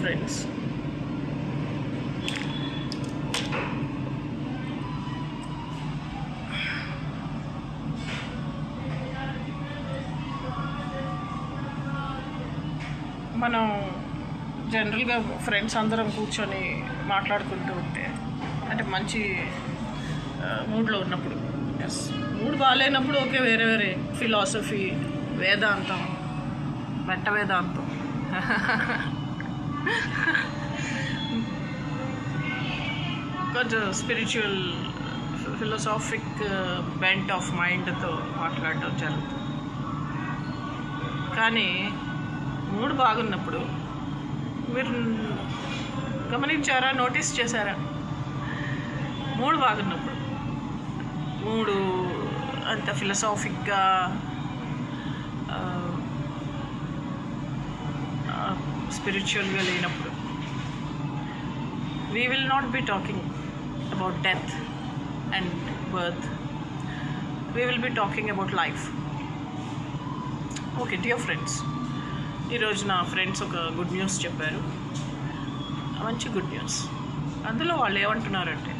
Friends. మనం జనరల్గా friends అందరం కూర్చొని మాట్లాడుకుంటూ ఉంటే, అంటే మంచి మూడ్లో ఉన్నప్పుడు, ఎస్, మూడ్ బాగాలేనప్పుడు ఓకే, వేరే వేరే ఫిలాసఫీ, వేదాంతం, మెట్ట వేదాంతం, కొంచెం స్పిరిచువల్ ఫిలాసాఫిక్ బెంట్ ఆఫ్ మైండ్తో మాట్లాడటం జరుగుతుంది. కానీ మూడ్ బాగున్నప్పుడు మీరు గమనించారా, నోటీస్ చేశారా? మూడ్ బాగున్నప్పుడు, మూడు అంత ఫిలాసాఫిక్గా స్పిరిచువల్గా లేనప్పుడు, we will not be talking about death and birth. We will be talking about life. Okay, dear friends, ఈరోజు నా ఫ్రెండ్స్ ఒక గుడ్ న్యూస్ చెప్పారు, మంచి గుడ్ న్యూస్. అందులో వాళ్ళు ఏమంటున్నారంటే,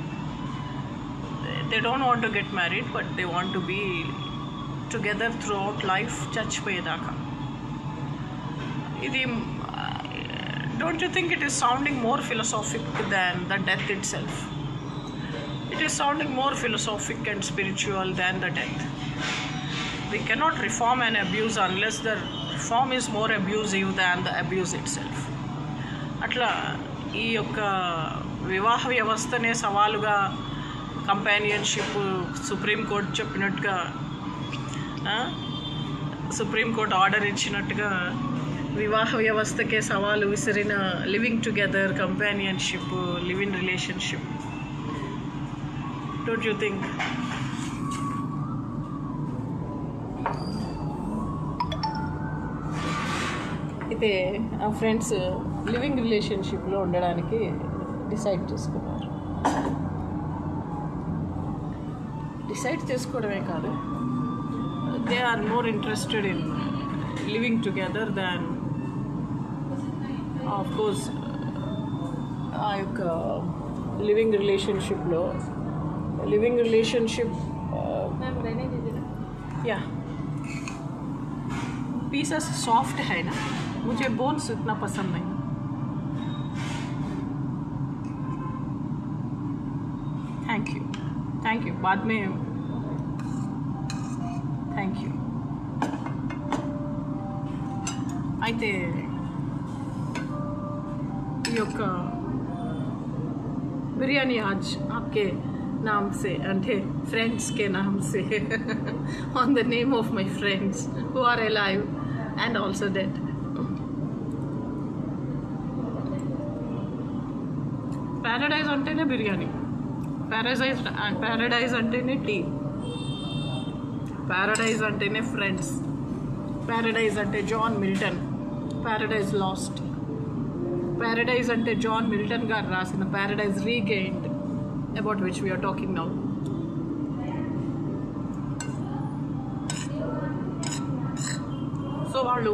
they don't want to get married, but they want to be together throughout life, చచ్చిపోయేదాకా. ఇది don't you think it is sounding more philosophic than the death itself? It is sounding more philosophic and spiritual than the death. We cannot reform an abuse unless the reform is more abusive than the abuse itself. అట్లా ఈ యొక్క వివాహ వ్యవస్థనే సవాలుగా, companionship, supreme court చెప్పినట్టుగా, supreme court order ఇచ్చినట్టుగా వివాహ వ్యవస్థకే సవాలు విసిరిన living together, companionship, live in relationship. Don't you think? అయితే ఆ ఫ్రెండ్స్ లివింగ్ రిలేషన్షిప్లో ఉండడానికి డిసైడ్ చేసుకున్నారు. డిసైడ్ చేసుకోవడమే కాదు, they are more interested in living together than of course ఆ యొక్క లివింగ్ రిలేషన్షిప్ या पीसेस सॉफ्ट है ना, मुझे बोन्स इतना पसंद नहीं. थैंक यू बाद में थैंक यू. అయితే ఈ యొక్క बिरयानी आज आपके नाम से, అంటే ఫ్రెండ్స్ के नाम से, on the name of my friends who are alive and also dead. Paradise అంటేనే బిర్యానీ, ప్యారడైజ్ అంటేనే టీ, ప్యారడైజ్ అంటేనే ఫ్రెండ్స్, ప్యారడైజ్ అంటే John Milton, Paradise Lost. Paradise అంటే జాన్ మిల్టన్ గారు రాసిన Paradise Regained, about which we are talking now. So వాళ్ళు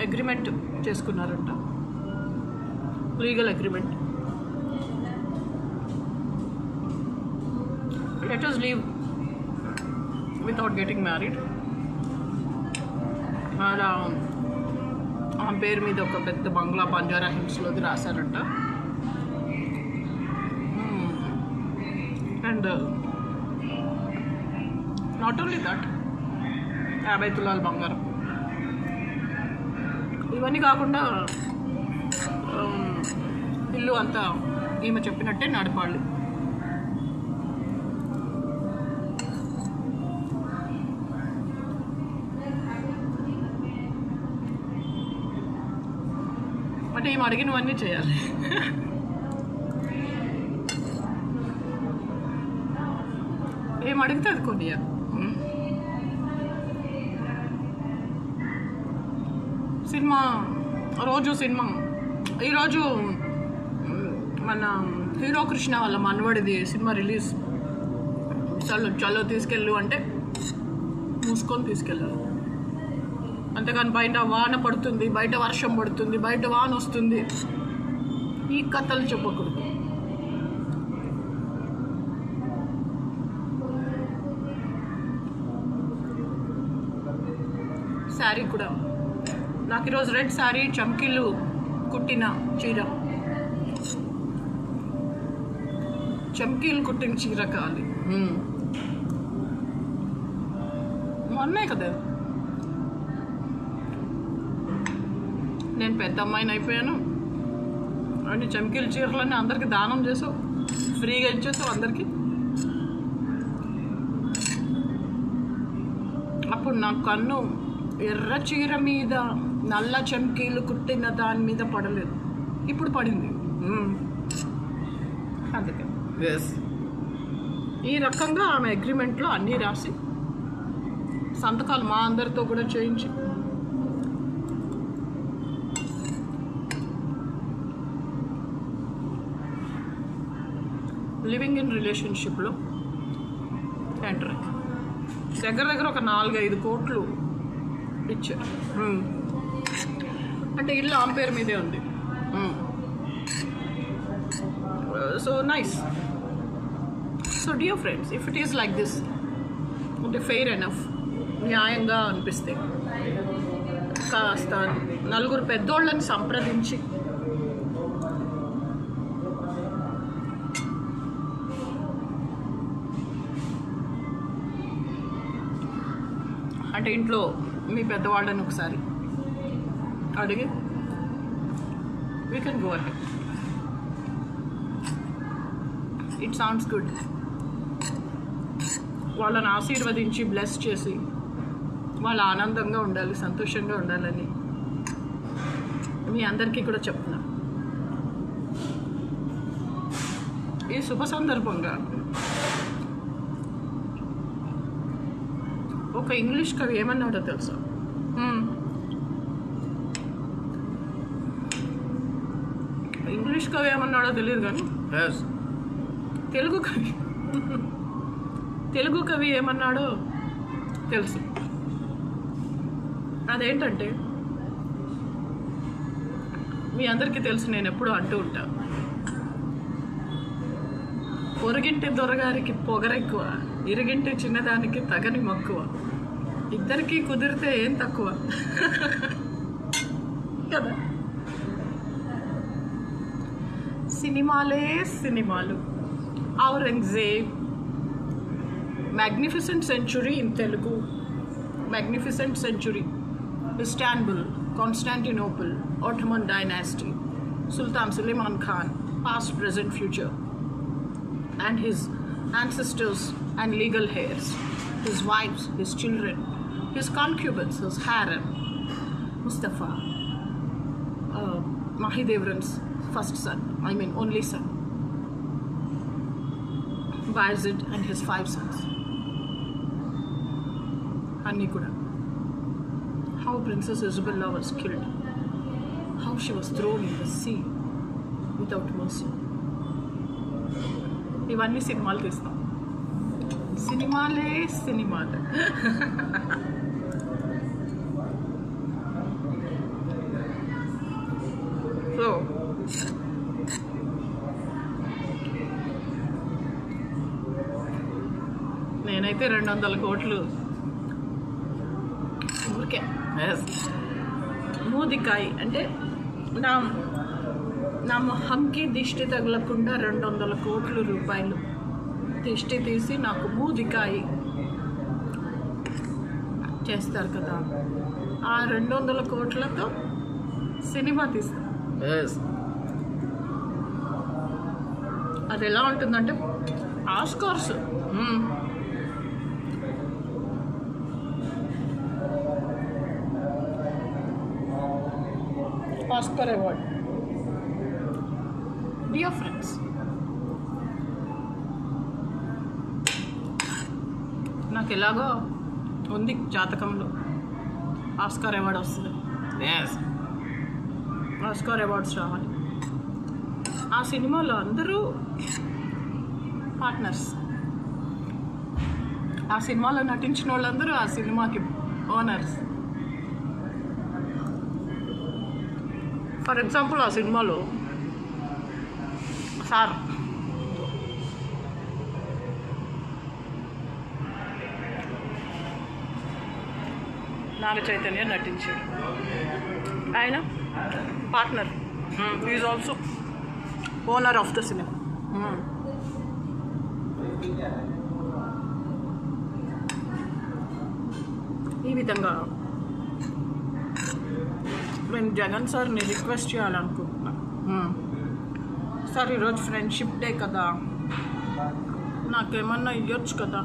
agreement చేసుకున్నారంట, legal agreement. Let us live without getting married. అలా ఆ పేరు మీద ఒక పెద్ద బంగ్లా బంజారా హిల్స్లోది రాశారంట. అండ్ నాట్ ఓన్లీ దట్, 50 తులాల బంగారం. ఇవన్నీ కాకుండా ఇల్లు అంతా ఈమె చెప్పినట్టే నడపాలి. అంటే ఏం అడిగినవన్నీ చేయాలి. ఏం అడిగితే అది కొనియా. సినిమా ఈరోజు మన హీరో కృష్ణ వాళ్ళ మనవడిది సినిమా రిలీజ్. చలో తీసుకెళ్ళు అంటే మూసుకొని తీసుకెళ్ళాలి. అంతేగాని బయట వాన పడుతుంది, బయట వర్షం పడుతుంది, బయట వాన వస్తుంది, ఈ కథలు చెప్పకూడదు. శారీ కూడా నాకు ఈరోజు రెడ్ శారీ, చమ్కీలు కుట్టిన చీర, చమ్కీలు కుట్టిన చీర కావాలి. మొన్నే కదా నేను పెద్ద అమ్మాయిని అయిపోయాను, అన్ని చమ్కీల చీరలన్నీ అందరికీ దానం చేసావు, ఫ్రీగా ఇచ్చేసావు అందరికీ. అప్పుడు నా కన్ను ఎర్ర చీర మీద నల్ల చమ్కీలు కుట్టిన దాని మీద పడలేదు, ఇప్పుడు పడింది. అందుకే ఈ రకంగా ఆమె అగ్రిమెంట్లో అన్నీ రాసి సంతకాలు మా అందరితో కూడా చేయించి లివింగ్ ఇన్ రిలేషన్షిప్లో ఎంటర్ దగ్గర ఒక 4-5 కోట్లు ఇచ్చారు. అంటే ఇల్లు ఆమె పేరు మీదే ఉంది. So nice. So dear friends, if it is like this, అంటే ఫెయిర్ ఎనఫ్, న్యాయంగా అనిపిస్తే కాస్త 4 పెద్దోళ్ళని సంప్రదించి అంటే ఇంట్లో మీ పెద్దవాళ్ళని ఒకసారి అడిగి we can go ahead. It sounds good. వాళ్ళని ఆశీర్వదించి బ్లెస్ చేసి వాళ్ళు ఆనందంగా ఉండాలి, సంతోషంగా ఉండాలని మీ అందరికీ కూడా చెప్తున్నా. ఈ శుభ సందర్భంగా ఒక ఇంగ్లీష్ కవి ఏమన్నాడో తెలుసా? ఇంగ్లీష్ కవి ఏమన్నాడో తెలియదు కానీ తెలుగు కవి ఏమన్నాడో తెలుసు. అదేంటంటే, మీ అందరికీ తెలుసు, నేను ఎప్పుడూ అంటూ ఉంటా, పొరుగింటి దొరగారికి పొగరెక్కువ, ఇరుగింటి చిన్నదానికి తగని మక్కువ, ఇద్దరికీ కుదిరితే ఏం తక్కువ కదా. సినిమాలే సినిమాలు. Aurangzeb, magnificent century in Telugu, magnificent century, Istanbul, Constantinople, Ottoman dynasty, Sultan Suleiman Khan, past, present, future, and his ancestors and legal heirs, his wives, his children, his concubines, his harem, Mustafa, Mahidevran's first son, only son, Bayezid and his 5 sons. Anni kuda. How Princess Isabella was killed, how she was thrown in the sea without mercy. ఇవన్నీ సినిమాలు తీస్తాం. సినిమాలే సినిమాలు. So నేనైతే 200 కోట్లు ఊరికే మూదికాయ అంటే నా మొహంకి దిష్టి తగలకుండా 200 కోట్ల రూపాయలు దిష్టి తీసి నాకు మూదికాయ చేస్తారు కదా, ఆ 200 కోట్లతో సినిమా తీస్తాను. అది ఎలా ఉంటుందంటే Oscars, Oscar award. Dear friends, నాకు ఎలాగో ఉంది జాతకంలో ఆస్కార్ అవార్డు వస్తుంది. ఆస్కార్ అవార్డ్స్ రావాలి. ఆ సినిమాలో అందరూ పార్ట్నర్స్. ఆ సినిమాలో నటించిన వాళ్ళందరూ ఆ సినిమాకి ఓనర్స్. ఫర్ ఎగ్జాంపుల్ ఆ సినిమాలో సార్ నాగ చైతన్య నటించాడు. ఆయన partner is also owner of the cinema. ఈ విధంగా నేను జగన్ సార్ని రిక్వెస్ట్ చేయాలనుకుంటున్నా. సార్ ఈరోజు ఫ్రెండ్షిప్ డే కదా, నాకేమన్నా ఇవ్వచ్చు కదా.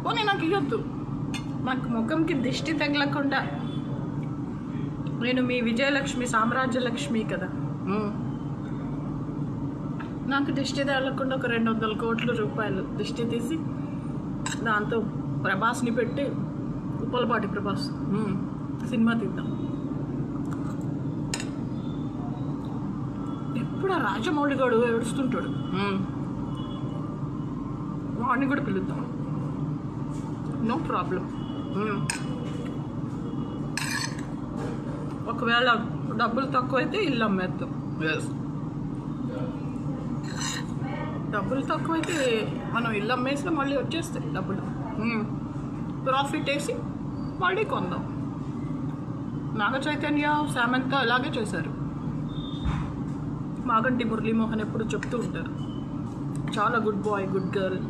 పోనీ నాకు ఇవ్వద్దు, నాకు ముఖంకి దిష్టి తగలకుండా. నేను మీ విజయలక్ష్మి సామ్రాజ్యలక్ష్మి కదా. నాకు దిష్టి తగలకుండా ఒక 200 కోట్ల రూపాయలు దిష్టి తీసి దాంతో ప్రభాస్ని పెట్టి, ఉప్పలపాటి ప్రభాస్ సినిమా తీద్దాం. ఎప్పుడు ఆ రాజమౌళి గారు ఏడుస్తుంటాడు, వాడిని కూడా పిలుద్దాం, నో ప్రాబ్లం. ఒకవేళ డబ్బులు తక్కువైతే ఇల్లు అమ్మేద్దాం. డబ్బులు తక్కువైతే మనం ఇల్లు అమ్మేస్తే మళ్ళీ వచ్చేస్తాయి డబ్బులు, ప్రాఫిట్ వేసి మళ్ళీ కొందాం. నాగ చైతన్య సామంత అలాగే చేశారు. మాగంటి మురళీమోహన్ ఎప్పుడు చెప్తూ ఉంటారు, చాలా గుడ్ బాయ్ గుడ్ గర్ల్.